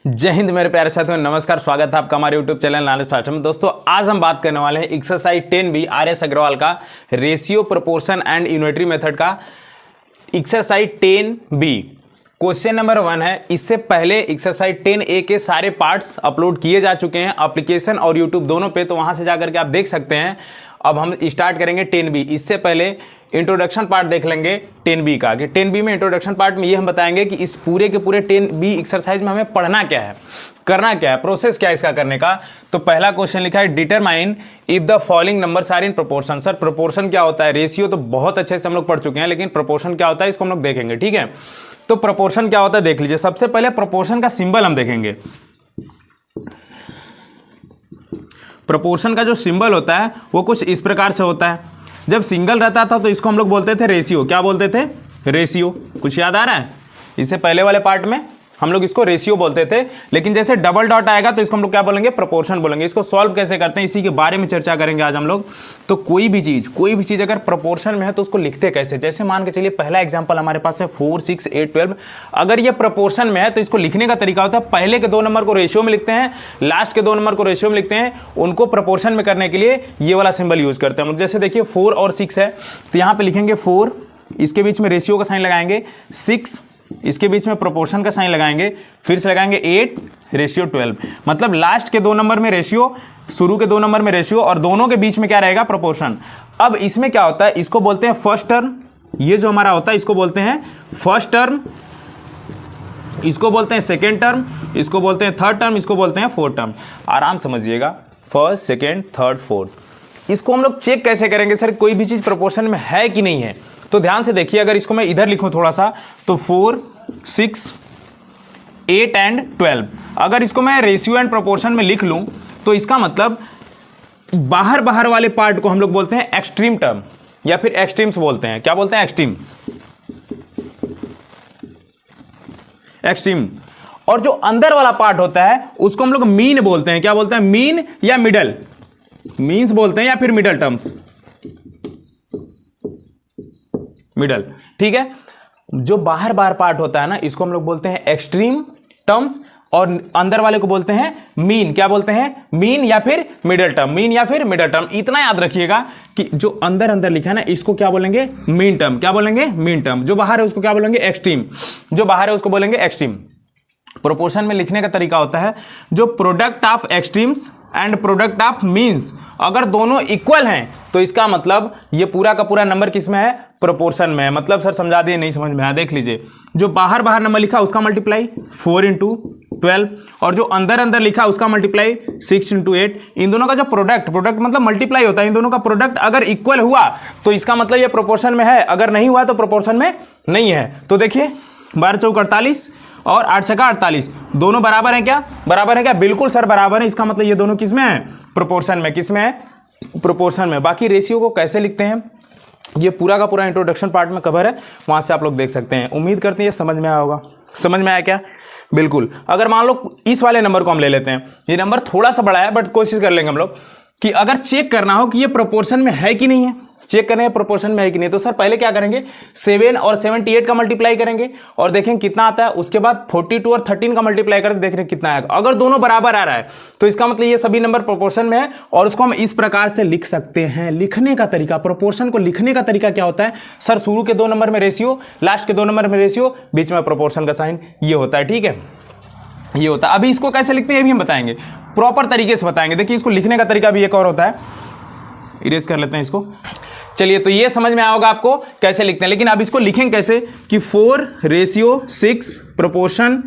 जय हिंद मेरे प्यारे साथियों, नमस्कार। स्वागत है आपका हमारे यूट्यूब चैनल नॉलेज प्लेटफॉर्म में। दोस्तों आज हम बात करने वाले हैं एक्सरसाइज 10B RS अग्रवाल का ratio proportion and unitary method का एक्सरसाइज 10B क्वेश्चन नंबर 1 है। इससे पहले एक्सरसाइज 10A के सारे पार्ट्स अपलोड किए जा चुके हैं एप्लीकेशन और यूट्यूब दोनों पे, तो वहां से जाकर के आप देख सकते हैं। अब हम स्टार्ट करेंगे 10B। इससे पहले इंट्रोडक्शन पार्ट देख लेंगे 10B का, कि 10B में इंट्रोडक्शन पार्ट में ये हम बताएंगे कि इस पूरे के पूरे 10B एक्सरसाइज में हमें पढ़ना क्या है, करना क्या है, प्रोसेस क्या है इसका करने का। तो पहला क्वेश्चन लिखा है determine if the following numbers are in proportion. Sir proportion क्या होता है? रेशियो तो बहुत अच्छे से हम लोग पढ़ चुके हैं, लेकिन प्रोपोर्शन क्या होता है इसको हम लोग देखेंगे। ठीक है, तो प्रोपोर्शन क्या होता है देख लीजिए। सबसे पहले प्रोपोर्शन का सिंबल हम देखेंगे। प्रोपोर्शन का जो सिंबल होता है वो कुछ इस प्रकार से होता है। जब सिंगल रहता था तो इसको हम लोग बोलते थे रेशियो। क्या बोलते थे? रेशियो। कुछ याद आ रहा है? इससे पहले वाले पार्ट में हम लोग इसको रेशियो बोलते थे, लेकिन जैसे डबल डॉट आएगा तो इसको हम लोग क्या बोलेंगे? प्रोपोर्शन बोलेंगे। इसको सॉल्व कैसे करते हैं इसी के बारे में चर्चा करेंगे आज हम लोग। तो कोई भी चीज अगर प्रोपोर्शन में है तो उसको लिखते कैसे? जैसे मान के चलिए पहला एग्जांपल हमारे पास है 4, 6, 8, 12। अगर ये प्रोपोर्शन में है तो इसको लिखने का तरीका होता है, पहले के 2 नंबर को रेशियो में लिखते हैं, लास्ट के 2 नंबर को रेशियो में लिखते हैं। उनको प्रोपोर्शन में करने के लिए ये वाला सिंबल यूज करते हैं हम लोग। जैसे देखिए 4 और 6 है तो यहाँ पे लिखेंगे 4, इसके बीच में रेशियो का साइन लगाएंगे, 6 इसके बीच में प्रोपोर्शन का साइन लगाएंगे, फिर से लगाएंगे 8 रेशियो 12। मतलब लास्ट के 2 नंबर में रेशियो, शुरू के 2 नंबर में रेशियो, और दोनों के बीच में क्या रहेगा? प्रोपोर्शन। अब इसमें क्या होता है, इसको बोलते हैं फर्स्ट टर्म। ये जो हमारा होता है इसको बोलते हैं फर्स्ट टर्म, इसको बोलते हैं सेकेंड टर्म, इसको बोलते हैं थर्ड टर्म, इसको बोलते हैं फोर्थ टर्म। आराम समझिएगा, फर्स्ट, सेकेंड, थर्ड, फोर्थ। इसको हम लोग चेक कैसे करेंगे सर कोई भी चीज प्रोपोर्शन में है कि नहीं है? तो ध्यान से देखिए, अगर इसको मैं इधर लिखूं थोड़ा सा तो 4, 6, 8 एंड 12। अगर इसको मैं रेशियो एंड प्रोपोर्शन में लिख लूं तो इसका मतलब बाहर बाहर वाले पार्ट को हम लोग बोलते हैं एक्सट्रीम टर्म, या फिर एक्सट्रीम्स बोलते हैं। क्या बोलते हैं? एक्सट्रीम। एक्सट्रीम। और जो अंदर वाला पार्ट होता है उसको हम लोग मीन बोलते हैं। क्या बोलते हैं? मीन या मिडल। मीन्स बोलते हैं या फिर मिडल टर्म्स, मिडल। ठीक है, जो बाहर बाहर पार्ट होता है ना इसको हम लोग बोलते हैं एक्सट्रीम टर्म्स, और अंदर वाले को बोलते हैं मीन। क्या बोलते हैं? मीन या फिर मिडल टर्म। मीन या फिर मिडल टर्म। इतना याद रखिएगा कि जो अंदर अंदर लिखा है ना इसको क्या बोलेंगे? Mean term. क्या बोलेंगे? Mean term. जो बाहर है उसको क्या बोलेंगे? एक्सट्रीम। जो बाहर है उसको बोलेंगे एक्सट्रीम। प्रोपोर्शन में लिखने का तरीका होता है जो product of extremes and product of means, अगर दोनों इक्वल हैं तो इसका मतलब ये पूरा का पूरा नंबर किस में है? प्रोपोर्शन में है। मतलब सर समझा दिए, नहीं समझ में आया? देख लीजिए, जो बाहर बाहर नंबर लिखा उसका मल्टीप्लाई 4 × 12, और जो अंदर अंदर लिखा उसका मल्टीप्लाई 6 × 8। इन दोनों का जो प्रोडक्ट मतलब मल्टीप्लाई होता है, इन दोनों का प्रोडक्ट अगर इक्वल हुआ तो इसका मतलब ये प्रोपोर्शन में है, अगर नहीं हुआ तो प्रोपोर्शन में नहीं है। तो देखिए 12 × 4 = 48 और 8 × 6 = 48। दोनों बराबर हैं क्या? बराबर है क्या? बिल्कुल सर बराबर है। इसका मतलब ये दोनों किस में है? प्रोपोर्शन में। किस में है? प्रोपोर्शन में। बाकी रेशियो को कैसे लिखते हैं ये पूरा का पूरा इंट्रोडक्शन पार्ट में कवर है, वहां से आप लोग देख सकते हैं। उम्मीद करते हैं ये समझ में आया होगा। समझ में आया क्या? बिल्कुल। अगर मान लो इस वाले नंबर को हम ले लेते हैं, ये नंबर थोड़ा सा बड़ा है बट कोशिश कर लेंगे हम लोग कि अगर चेक करना हो कि ये प्रोपोर्शन में है कि नहीं है, चेक करें प्रोपोर्शन में है कि नहीं, तो सर पहले क्या करेंगे? 7 और 78 का मल्टीप्लाई करेंगे और देखें कितना आता है। उसके बाद 42 और 13 का मल्टीप्लाई करके देख रहे कितना आएगा। अगर दोनों बराबर आ रहा है तो इसका मतलब ये सभी नंबर प्रोपोर्शन में है, और उसको हम इस प्रकार से लिख सकते हैं। लिखने का तरीका, प्रोपोर्शन को लिखने का तरीका क्या होता है सर? शुरू के 2 नंबर में रेशियो, लास्ट के 2 नंबर में रेशियो, बीच में प्रोपोर्शन का साइन, ये होता है। ठीक है, ये होता है। अभी इसको कैसे लिखते हैं ये भी हम बताएंगे, प्रॉपर तरीके से बताएंगे। देखिए इसको लिखने का तरीका भी एक और होता है, इरेज कर लेते हैं इसको। चलिए, तो ये समझ में आया होगा आपको कैसे लिखते हैं, लेकिन अब इसको लिखेंगे कैसे कि 4 रेशियो 6 प्रोपोर्शन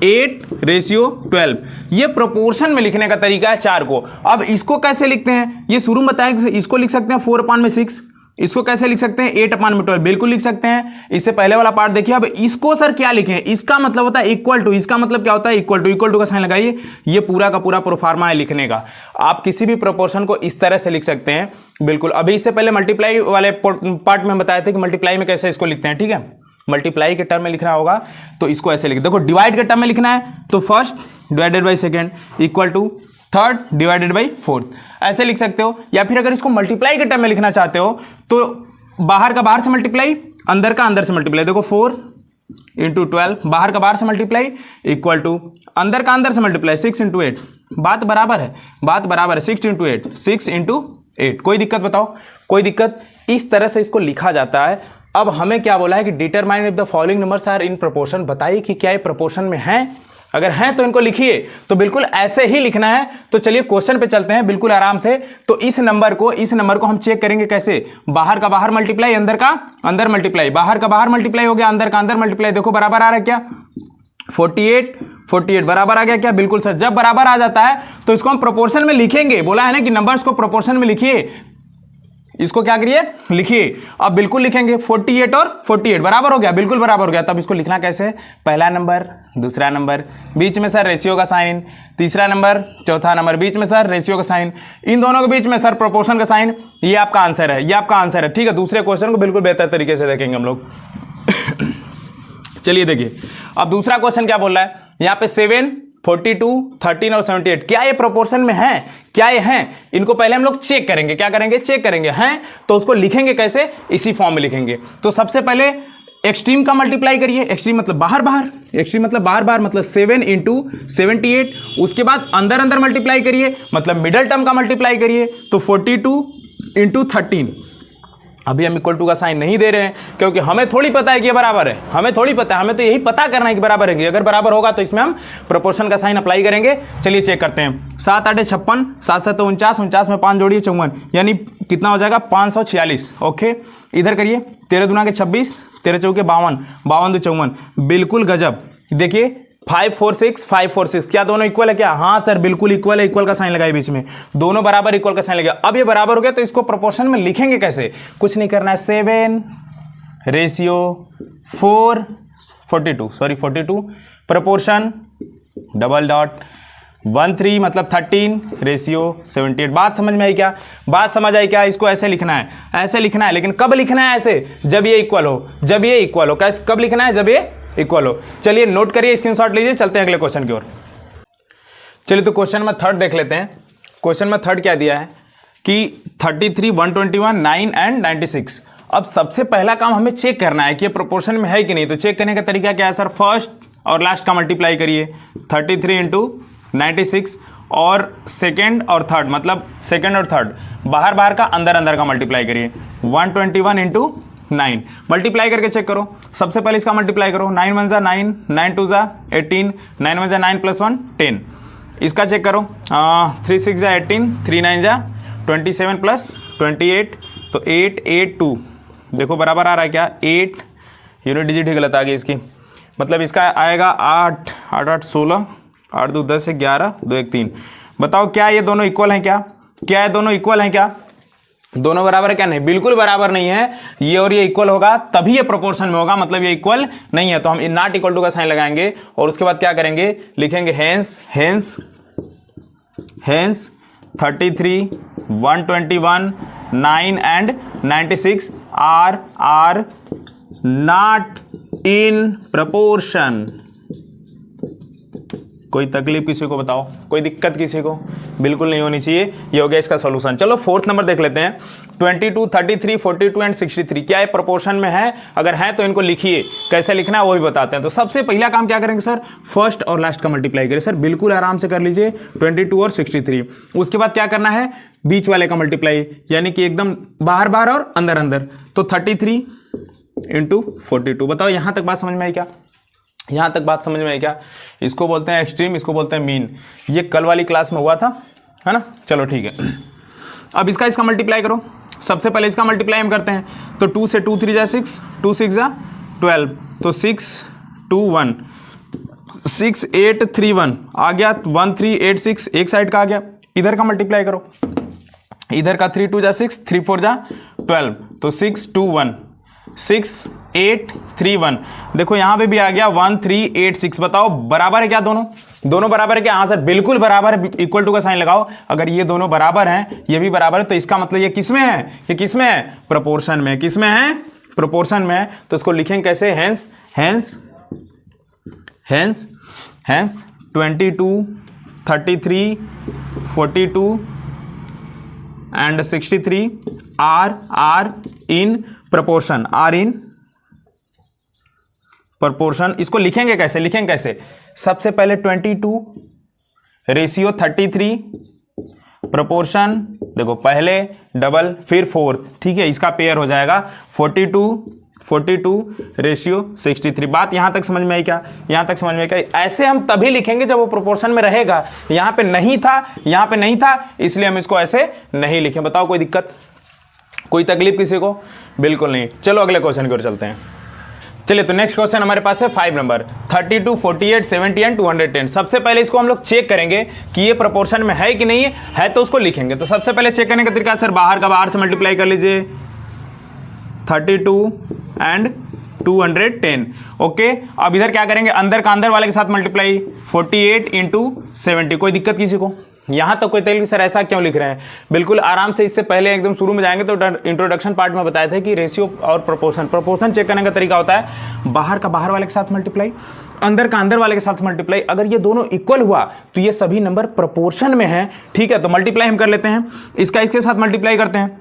8 रेशियो 12। ये प्रोपोर्शन में लिखने का तरीका है 4 को। अब इसको कैसे लिखते हैं ये शुरू में बताया। इसको लिख सकते हैं 4/6। इसको कैसे लिख सकते हैं? 8/12। बिल्कुल लिख सकते हैं। इससे पहले वाला पार्ट देखिए। अब इसको सर क्या लिखें? इसका मतलब होता है इक्वल टू। इसका मतलब क्या होता है? इक्वल टू का साइन लगाइए। ये पूरा का पूरा प्रोफार्मा है लिखने का। आप किसी भी प्रोपोर्शन को इस तरह से लिख सकते हैं। बिल्कुल। अभी इससे पहले मल्टीप्लाई वाले पार्ट में बताए थे कि मल्टीप्लाई में कैसे इसको लिखते हैं। ठीक है, मल्टीप्लाई के टर्म में लिखना होगा तो इसको ऐसे लिख, देखो डिवाइड के टर्म में लिखना है तो first divided by second equal to third divided by fourth, ऐसे लिख सकते हो। या फिर अगर इसको मल्टीप्लाई के टर्म में लिखना चाहते हो तो बाहर का बाहर से मल्टीप्लाई, अंदर का अंदर से मल्टीप्लाई। देखो 4 इंटू 12, बाहर का बाहर से मल्टीप्लाई इक्वल टू अंदर का अंदर से मल्टीप्लाई 6 इंटू 8, बात बराबर है, बात बराबर है, 6 इंटू 8, 6 इंटू 8। कोई दिक्कत बताओ, कोई दिक्कत? इस तरह से इसको लिखा जाता है। अब हमें क्या बोला है कि determine if the following numbers are in proportion, बताइए कि क्या ये प्रोपोर्शन में है। अगर हैं तो इनको लिखिए, तो बिल्कुल ऐसे ही लिखना है। तो चलिए क्वेश्चन पे चलते हैं बिल्कुल आराम से। तो इस नंबर को हम चेक करेंगे कैसे, बाहर का बाहर मल्टीप्लाई, अंदर का अंदर मल्टीप्लाई, बाहर का बाहर मल्टीप्लाई हो गया, अंदर का अंदर मल्टीप्लाई, देखो बराबर आ रहा है क्या, 48 बराबर आ गया क्या? बिल्कुल सर। जब बराबर आ जाता है तो इसको हम प्रोपोर्शन में लिखेंगे, बोला है ना कि नंबर्स को प्रोपोर्शन में लिखिए, इसको क्या करिए, लिखिए। अब बिल्कुल लिखेंगे 48 और 48 बराबर हो गया, बिल्कुल बराबर हो गया। तब इसको लिखना कैसे, पहला नंबर दूसरा नंबर, बीच में सर रेशियो का साइन, तीसरा नंबर चौथा नंबर, बीच में सर रेशियो का साइन, इन दोनों के बीच में सर प्रोपोर्शन का साइन। ये आपका आंसर है, ये आपका आंसर है, ठीक है। दूसरे क्वेश्चन को बिल्कुल बेहतर तरीके से देखेंगे हम लोग। चलिए देखिए, अब दूसरा क्वेश्चन क्या बोल रहा है यहाँ पे, 7, 42, 13 और 78 क्या ये प्रोपोर्शन में हैं, क्या ये हैं? इनको पहले हम लोग चेक करेंगे, क्या करेंगे, चेक करेंगे। हैं तो उसको लिखेंगे कैसे, इसी फॉर्म में लिखेंगे। तो सबसे पहले एक्सट्रीम का मल्टीप्लाई करिए, एक्सट्रीम मतलब बाहर बाहर, एक्सट्रीम मतलब बाहर बाहर, मतलब 7 इंटू 78। उसके बाद अंदर अंदर मल्टीप्लाई करिए, मतलब मिडल टर्म का मल्टीप्लाई करिए, तो 42 इंटू 13। अभी हम इक्वल टू का साइन नहीं दे रहे हैं, क्योंकि हमें थोड़ी पता है कि ये बराबर है, हमें थोड़ी पता है, हमें तो यही पता करना है कि बराबर है। अगर बराबर होगा तो इसमें हम प्रोपोर्शन का साइन अप्लाई करेंगे। चलिए चेक करते हैं। 7 8 56, 7 7 49, 49 में 5 जोड़िए 54, यानी कितना हो जाएगा 546। ओके, इधर करिए 13 दूना के 26, 13 चौके 52, 52 2 54, बिल्कुल गजब। देखिए 5 4 6, 5 4 6, क्या दोनों इक्वल है क्या? हाँ सर बिल्कुल इक्वल है, इक्वल का साइन लगाए बीच में, दोनों बराबर इक्वल का साइन लगा। अब ये बराबर हो गया तो इसको प्रोपोर्शन में लिखेंगे कैसे, कुछ नहीं करना है, 7 ratio 4 42, sorry 42, proportion double dot 1 3 मतलब 13 रेशियो 78। बात समझ में आई क्या, बात समझ आई क्या? इसको ऐसे लिखना है, ऐसे लिखना है, लेकिन कब लिखना है ऐसे, जब ये इक्वल हो, जब ये इक्वल हो। कैसे, कब लिखना है, जब ये इक्वल हो। चलिए नोट करिए, स्क्रीनशॉट लीजिए, चलते हैं अगले क्वेश्चन की ओर। चलिए तो क्वेश्चन में थर्ड देख लेते हैं। क्वेश्चन में थर्ड क्या दिया है कि 33, 121, 9 एंड 96। अब सबसे पहला काम हमें चेक करना है कि ये प्रोपोर्शन में है कि नहीं। तो चेक करने का तरीका क्या है सर, फर्स्ट और लास्ट का मल्टीप्लाई करिए, 33 इंटू 96, और सेकेंड और थर्ड, मतलब सेकेंड और थर्ड, बाहर बाहर का अंदर अंदर का मल्टीप्लाई करिए, 121 इंटू 9, मल्टीप्लाई करके चेक करो। सबसे पहले इसका मल्टीप्लाई करो, 9 1 जा 9, 9 2 जा 18, 9 1 जा 9 + 1 10। इसका चेक करो, 3 6 जा 18, 3 9 जा 27 + 28, तो 8 8 2, देखो बराबर आ रहा है क्या, 8, यूनिट डिजिट ही गलत आ गई इसकी, मतलब इसका आएगा 8 8 8 16, 8 2 10 11 2 1 3। बताओ क्या ये दोनों इक्वल हैं क्या, क्या ये दोनों इक्वल हैं क्या, दोनों बराबर है क्या? नहीं, बिल्कुल बराबर नहीं है। ये और ये इक्वल होगा तभी ये प्रोपोर्शन में होगा, मतलब ये इक्वल नहीं है। तो हम नॉट इक्वल टू का साइन लगाएंगे और उसके बाद क्या करेंगे, लिखेंगे hence hence hence 33, 121, 9 and 96 are not in proportion. कोई तकलीफ किसी को बताओ, कोई दिक्कत किसी को? बिल्कुल नहीं होनी चाहिए। ये हो गया इसका सॉल्यूशन। चलो फोर्थ नंबर देख लेते हैं, 22, 33, 42 एंड 63 क्या ये प्रोपोर्शन में है? अगर है तो इनको लिखिए, कैसे लिखना है वो भी बताते हैं। तो सबसे पहला काम क्या करेंगे सर, फर्स्ट और लास्ट का मल्टीप्लाई करें। सर बिल्कुल आराम से कर लीजिए, 22 और 63। उसके बाद क्या करना है, बीच वाले का मल्टीप्लाई, यानी कि एकदम बाहर बाहर और अंदर अंदर, तो 33 इंटू 42। बताओ यहां तक बात समझ में आई क्या, यहां तक बात समझ में आई क्या? इसको बोलते हैं एक्सट्रीम, इसको बोलते हैं मीन। ये कल वाली क्लास में हुआ था, है ना। चलो ठीक है, अब इसका मल्टीप्लाई करो। सबसे पहले इसका मल्टीप्लाई हम करते हैं, तो 2 से 2 3 जा 6, 2 6 जा 12, तो 6 2 1, 6 8 3 1 आ गया, 1 3 8 6 एक साइड का आ गया। इधर का मल्टीप्लाई करो, इधर का 3 2 जा 6, 3 4 जा 12, तो 6 2 1, 6 8 3 1। देखो यहां पे भी आ गया 1 3 8 6। बताओ बराबर है क्या दोनों, दोनों बराबर है क्या? हाँ सर बिल्कुल बराबर है, इक्वल टू का साइन लगाओ। अगर ये दोनों बराबर हैं, ये भी बराबर है, तो इसका मतलब ये किस में है, ये किस में है, प्रोपोर्शन में। किस में है, प्रोपोर्शन में है। तो इसको लिखेंगे कैसे, hence hence hence hence 22 33 42 and 63 are in proportion, are in proportion, इसको लिखेंगे कैसे, सबसे पहले 22:33 प्रोपोर्शन, देखो पहले डबल फिर फोर्थ, ठीक है, इसका पेयर हो जाएगा 42:63। बात यहां तक समझ में आई क्या? यहां तक समझ में आई क्या? ऐसे हम तभी लिखेंगे जब वो प्रोपोर्शन में रहेगा। यहां पे नहीं था, इसलिए हम इसको ऐसे नहीं लिखें। बताओ कोई दिक्कत, कोई तकलीफ किसी को? बिल्कुल नहीं। चलो अगले क्वेश्चन की ओर चलते हैं। चलिए तो नेक्स्ट क्वेश्चन हमारे पास है 5 नंबर, 32, 48, 70 एंड 210। सबसे पहले इसको हम लोग चेक करेंगे कि ये प्रोपोर्शन में है कि नहीं है, तो उसको लिखेंगे। तो सबसे पहले चेक करने का तरीका सर बाहर का बाहर से मल्टीप्लाई कर लीजिए, 32 एंड 210। ओके, अब इधर क्या करेंगे, अंदर का अंदर वाले के साथ मल्टीप्लाई, 48 इंटू 70। कोई दिक्कत किसी को? यहां तक कोई तकलीफ सर ऐसा क्यों लिख रहे हैं? बिल्कुल आराम से, इससे पहले एकदम शुरू में जाएंगे तो इंट्रोडक्शन पार्ट में बताया था कि रेशियो और प्रोपोर्शन चेक करने का तरीका होता है बाहर का बाहर वाले के साथ मल्टीप्लाई, अंदर का अंदर वाले के साथ मल्टीप्लाई। अगर ये दोनों इक्वल हुआ तो ये सभी नंबर प्रोपोर्शन में है, ठीक है। तो मल्टीप्लाई हम कर लेते हैं, इसका इसके साथ मल्टीप्लाई करते हैं,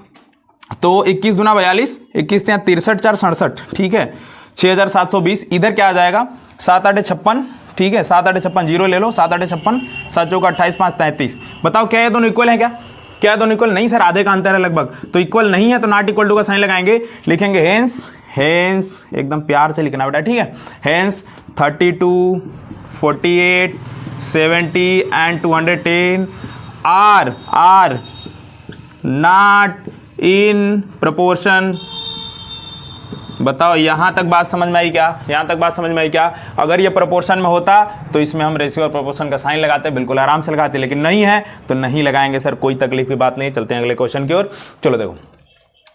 तो 21 दूना 42, 21 63, 4 67, ठीक है, 6720। इधर क्या आ जाएगा, 7 8 56, ठीक है, 7 8 56, जीरो ले लो, 7 8 56, 7 चौका 28, 5 33। बताओ क्या ये दोनों इक्वल है क्या? क्या दोनों इक्वल? नहीं सर, आधे का अंतर है लगभग, तो इक्वल नहीं है, तो नॉट इक्वल टू का साइन लगाएंगे, लिखेंगे हेंस एकदम प्यार से लिखना बेटा, ठीक है, hence 32, 48, 70 and 210 are not in proportion. बताओ यहां तक बात समझ में आई क्या? अगर ये प्रोपोर्शन में होता तो इसमें हम रेशियो और प्रोपोर्शन का साइन लगाते, बिल्कुल आराम से लगाते, लेकिन नहीं है तो नहीं लगाएंगे सर, कोई तकलीफ की बात नहीं। चलते हैं अगले क्वेश्चन की ओर। चलो देखो,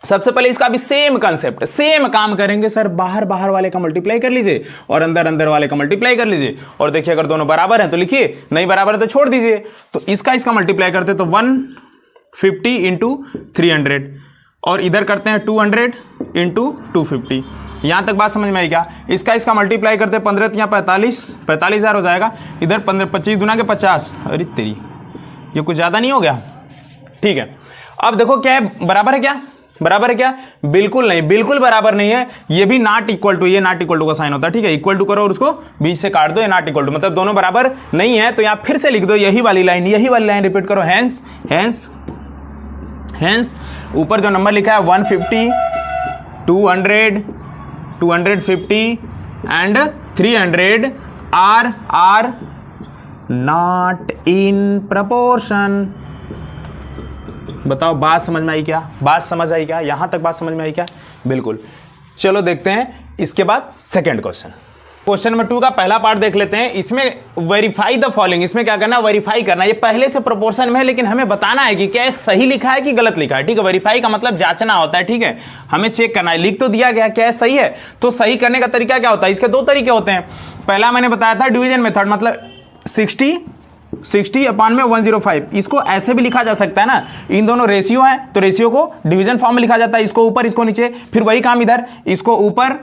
सबसे पहले इसका भी सेम कंसेप्ट, सेम काम करेंगे सर, बाहर बाहर वाले का मल्टीप्लाई कर लीजिए और अंदर अंदर वाले का मल्टीप्लाई कर लीजिए, और देखिए अगर दोनों बराबर हैं तो लिखिए, नहीं बराबर है तो छोड़ दीजिए। तो इसका मल्टीप्लाई करते तो 150 इंटू 300, और इधर करते हैं 200 इंटू 250। यहां तक बात समझ में आई क्या? इसका मल्टीप्लाई करते 15 या 45,000 हो जाएगा। इधर 25 दूना के 50, अरे तेरी ये कुछ ज्यादा नहीं हो गया? ठीक है, अब देखो क्या है, बराबर है क्या? बिल्कुल नहीं, बिल्कुल बराबर नहीं है। ये भी नॉट इक्वल टू, ये नॉट इक्वल टू का साइन होता है, ठीक है। इक्वल टू करो और उसको बीच से काट दो, ये नॉट इक्वल टू, मतलब दोनों बराबर नहीं है। तो यहां फिर से लिख दो यही वाली लाइन रिपीट करो, हेंस ऊपर जो नंबर लिखा है 150, 200, 250 and 300 are not in proportion. बताओ बात समझ में आई क्या? यहां तक बात समझ में आई क्या? बिल्कुल। चलो देखते हैं इसके बाद सेकंड क्वेश्चन नंबर 2 का पहला पार्ट देख लेते हैं। इसमें वेरीफाई द फॉलोइंग, इसमें क्या करना, वेरीफाई करना। ये पहले से प्रोपोर्शन में है, लेकिन हमें बताना है कि क्या सही लिखा है कि गलत लिखा है, ठीक है। वेरीफाई का मतलब जांचना होता है, ठीक है, हमें चेक करना है। लिख तो दिया गया, क्या सही है, तो सही करने का तरीका क्या होता है? इसके 2 तरीके होते हैं। पहला मैंने बताया था डिवीजन मेथड, मतलब 60/105। इसको ऐसे भी लिखा जा सकता है ना, इन दोनों रेशियो है तो रेशियो को डिवीजन फॉर्म में लिखा जाता है, इसको ऊपर इसको नीचे, फिर वही काम इधर, इसको ऊपर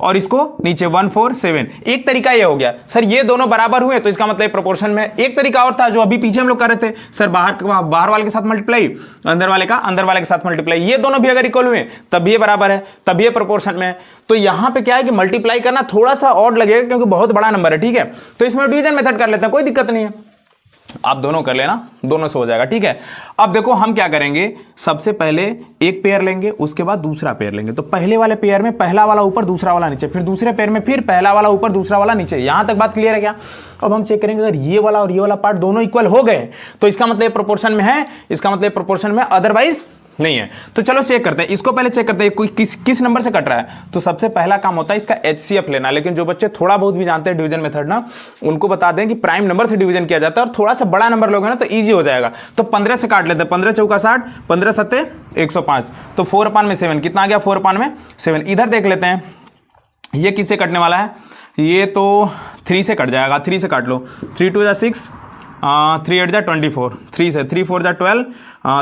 और इसको नीचे, 147। एक तरीका ये हो गया सर, ये दोनों बराबर हुए तो इसका मतलब प्रोपोर्शन में। एक तरीका और था जो अभी पीछे हम लोग कर रहे थे सर, बाहर वाले के साथ मल्टीप्लाई, अंदर वाले के साथ मल्टीप्लाई, ये दोनों भी अगर इक्वल हुए तब ये बराबर है, तब ये प्रोपोर्शन में है। तो यहां पे क्या है कि मल्टीप्लाई करना थोड़ा सा ऑड लगेगा क्योंकि बहुत बड़ा नंबर है, ठीक है। तो इसमें डिवीजन मेथड कर लेते हैं, कोई दिक्कत नहीं है, आप दोनों कर लेना, दोनों से हो जाएगा, ठीक है। अब देखो हम क्या करेंगे, सबसे पहले एक पेयर लेंगे, उसके बाद दूसरा पेयर लेंगे। तो पहले वाले पेयर में पहला वाला ऊपर दूसरा वाला नीचे, फिर दूसरे पेयर में फिर पहला वाला ऊपर दूसरा वाला नीचे। यहां तक बात क्लियर है क्या? अब हम चेक करेंगे अगर ये वाला और ये वाला पार्ट दोनों इक्वल हो गए तो इसका मतलब प्रोपोर्शन में है, इसका मतलब प्रोपोर्शन में, अदरवाइज नहीं है। तो चलो चेक करते हैं, इसको पहले चेक करते हैं कोई किस नंबर से कट रहा है। तो सबसे पहला काम होता है इसका HCF लेना, लेकिन जो बच्चे थोड़ा बहुत भी जानते हैं डिवीजन मेथड ना, उनको बता दें कि प्राइम नंबर से डिवीजन किया जाता है, और थोड़ा सा बड़ा नंबर लोगे ना तो इजी हो जाएगा। तो 15 से काट लेते हैं, 15 चौका 60, 15 सत्ते 105, तो 4/7 कितना आ गया, 4/7। इधर देख लेते हैं ये किससे कटने वाला है, ये तो 3 से कट जाएगा, 3 से काट लो, 3 2 जा 6, 3 8 जा 24, 3 से 3 4 जा 12,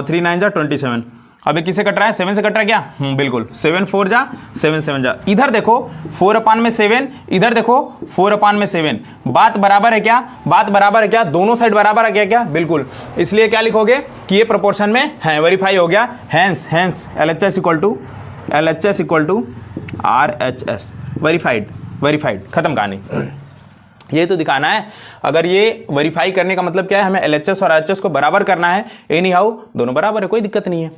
3 9 जा 27। अबे किससे कट रहा है, 7 से कट रहा है क्या? बिल्कुल, 7 4 जा 7 7 जा। इधर देखो 4/7, इधर देखो 4/7। बात बराबर है क्या? दोनों साइड बराबर है क्या? बिल्कुल। इसलिए क्या लिखोगे कि ये प्रोपोर्शन में है, वेरीफाई हो गया। Hence LHS equal to RHS, verified. Verified, खत्म कहानी। ये तो दिखाना है। अगर ये वेरीफाई करने का मतलब क्या है, हमें LHS और RHS को बराबर करना है। एनी हाउ दोनों बराबर है, कोई दिक्कत नहीं है।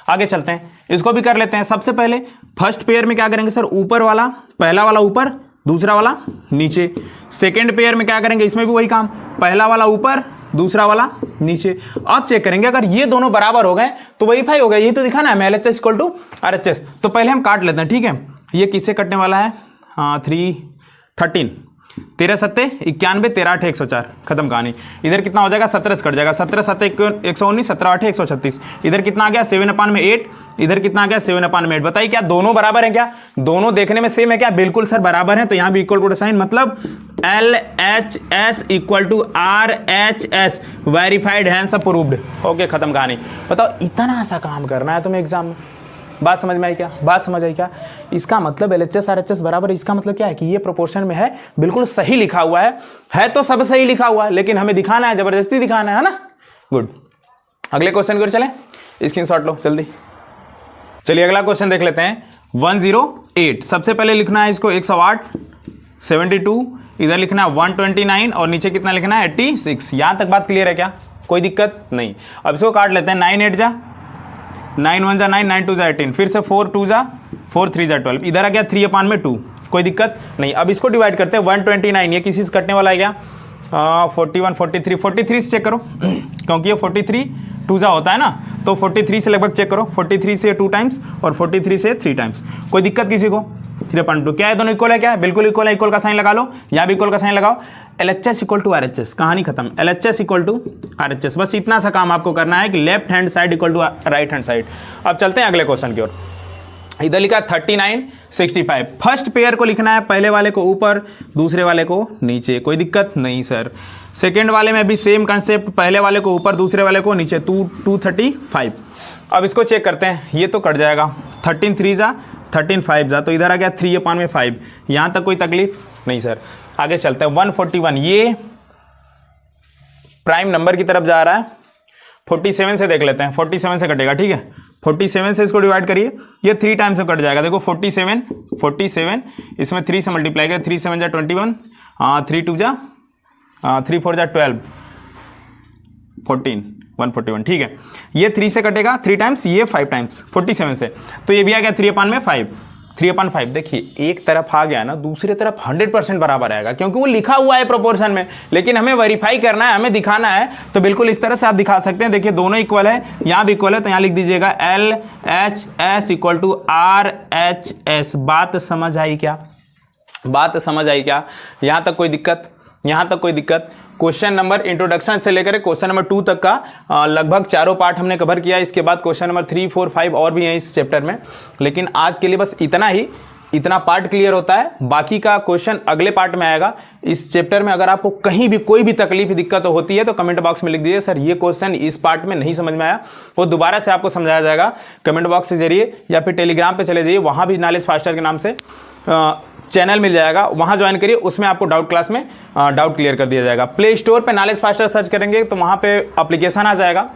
आगे चलते हैं, इसको भी कर लेते हैं। सबसे पहले फर्स्ट पेयर में क्या करेंगे सर, ऊपर वाला, पहला वाला ऊपर, दूसरा वाला नीचे। सेकेंड पेयर में क्या करेंगे, इसमें भी वही काम, पहला वाला ऊपर, दूसरा वाला नीचे। अब चेक करेंगे अगर ये दोनों बराबर हो गए तो वेरीफाई हो गया। यही तो दिखाना है हमें, LHS इक्वल टू RHS। तो पहले हम काट लेते हैं, ठीक है। ये किससे कटने वाला है, 13 13 सत्ते 91, 13 8 104, खत्म कहानी। इधर कितना हो जाएगा, 17 से कट जाएगा, 17 सत्ते 119, 17 8 136। इधर कितना आ गया 7/8, इधर कितना आ गया 7/8। बताइए क्या दोनों बराबर हैं क्या, दोनों देखने में सेम है क्या, बिल्कुल सर बराबर है। तो यहाँ भी इक्वल टू साइन, मतलब LHS equal to RHS, verified hence approved. Okay, खत्म कहानी। बताओ इतना सा काम करना है तुम्हें एग्जाम में, बात समझ में आई क्या, बात समझ आई क्या। इसका मतलब LHS RHS बराबर, इसका मतलब क्या है कि ये प्रोपोर्शन में है, बिल्कुल सही लिखा हुआ है तो सब सही लिखा हुआ है, लेकिन हमें दिखाना है, जबरदस्ती दिखाना है ना। गुड, अगले क्वेश्चन की ओर चलें, स्क्रीनशॉट लो जल्दी। चलिए अगला क्वेश्चन देख लेते हैं। 108, सबसे पहले लिखना है इसको 108, 72, इधर लिखना है 129 और नीचे कितना लिखना है 86। यहां तक बात क्लियर है क्या, कोई दिक्कत नहीं। अब इसको काट लेते हैं, 9 8 जा 9 1 जा 9, 9 2 जा 18, फिर से 4 2 जा 4 3 जा 12, इधर आ गया 3/2, कोई दिक्कत नहीं। अब इसको डिवाइड करते हैं 129, ये किसी से कटने वाला है क्या, 41 43 43 से चेक करो क्योंकि ये 43 2 जा होता है ना, तो 43 से लगभग चेक करो, 43 से 2 टाइम्स और 43 से 3 टाइम्स, कोई दिक्कत किसी को। 3/2 क्या है, दोनों इक्वल है क्या, बिल्कुल इक्वल है, इक्वल का साइन लगा लो, यहाँ भी इक्वल का साइन लगाओ। LHS इक्वल टू RHS, कहानी खत्म। LHS इक्वल टू RHS, बस इतना सा काम आपको करना है कि left hand side equal to right hand side. अब चलते हैं अगले क्वेश्चन की ओर। इधर लिखा 39 65, फर्स्ट पेयर को लिखना है, पहले वाले को ऊपर, दूसरे वाले को नीचे, कोई दिक्कत नहीं सर। सेकेंड वाले में भी सेम कंसेप्ट, पहले वाले को ऊपर, दूसरे वाले को नीचे, 235। अब इसको चेक करते हैं, ये तो कट जाएगा, 13 3 जा 13 5 जा, तो इधर आ गया 3/5। यहाँ तक कोई तकलीफ नहीं सर। आगे चलते हैं 141, ये प्राइम नंबर की तरफ जा रहा है, 47 से देख लेते हैं, 47 से कटेगा, ठीक है। 47 से इसको डिवाइड करिए, ये 3 टाइम्स से कट जाएगा। देखो 47 इसमें 3 से मल्टीप्लाई करें, 3 7 जा 21, 3 2 जा 3 4 जा 12, 14 141, ठीक है। ये 3 से कटेगा 3 टाइम्स, ये 5 टाइम्स 47 से, तो ये भी आ गया 3/5। देखिए एक तरफ आ गया ना, दूसरी तरफ 100% बराबर आएगा, क्योंकि वो लिखा हुआ है प्रोपोर्शन में, लेकिन हमें वेरीफाई करना है, हमें दिखाना है। तो बिल्कुल इस तरह से आप दिखा सकते हैं। देखिए दोनों इक्वल है, यहाँ भी इक्वल है, तो यहाँ लिख दीजिएगा LHS इक्वल टू RHS। बात समझ आई क्या, बात समझ आई क्या, यहाँ तक कोई दिक्कत, यहाँ तक कोई दिक्कत। क्वेश्चन नंबर इंट्रोडक्शन से लेकर क्वेश्चन नंबर 2 तक का लगभग चारों पार्ट हमने कवर किया। इसके बाद क्वेश्चन नंबर 3 4 5 और भी हैं इस चैप्टर में, लेकिन आज के लिए बस इतना ही, इतना पार्ट क्लियर होता है। बाकी का क्वेश्चन अगले पार्ट में आएगा। इस चैप्टर में अगर आपको कहीं भी कोई भी तकलीफ दिक्कत होती है तो कमेंट बॉक्स में लिख दीजिए, सर ये क्वेश्चन इस पार्ट में नहीं समझ में आया, वो दोबारा से आपको समझाया जाएगा कमेंट बॉक्स के जरिए, या फिर टेलीग्राम पे चले जाइए, वहाँ भी नॉलेज फास्टर के नाम से चैनल मिल जाएगा, वहाँ ज्वाइन करिए, उसमें आपको डाउट क्लास में डाउट क्लियर कर दिया जाएगा। प्ले स्टोर पे नॉलेज फास्टर सर्च करेंगे तो वहाँ पे एप्लीकेशन आ जाएगा,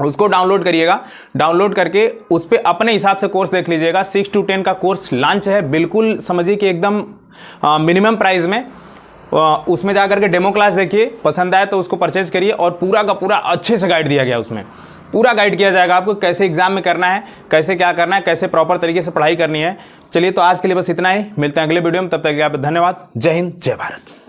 उसको डाउनलोड करिएगा। डाउनलोड करके उस पर अपने हिसाब से कोर्स देख लीजिएगा। 6 to 10 का कोर्स लॉन्च है, बिल्कुल समझिए कि एकदम मिनिमम प्राइस में। उसमें जा करके डेमो क्लास देखिए, पसंद आए तो उसको परचेज करिए, और पूरा का पूरा अच्छे से गाइड दिया गया, उसमें पूरा गाइड किया जाएगा आपको कैसे एग्जाम में करना है, कैसे क्या करना है, कैसे प्रॉपर तरीके से पढ़ाई करनी है। चलिए तो आज के लिए बस इतना ही, मिलते हैं अगले वीडियो में, तब तक के लिए आप धन्यवाद। जय हिंद, जय भारत।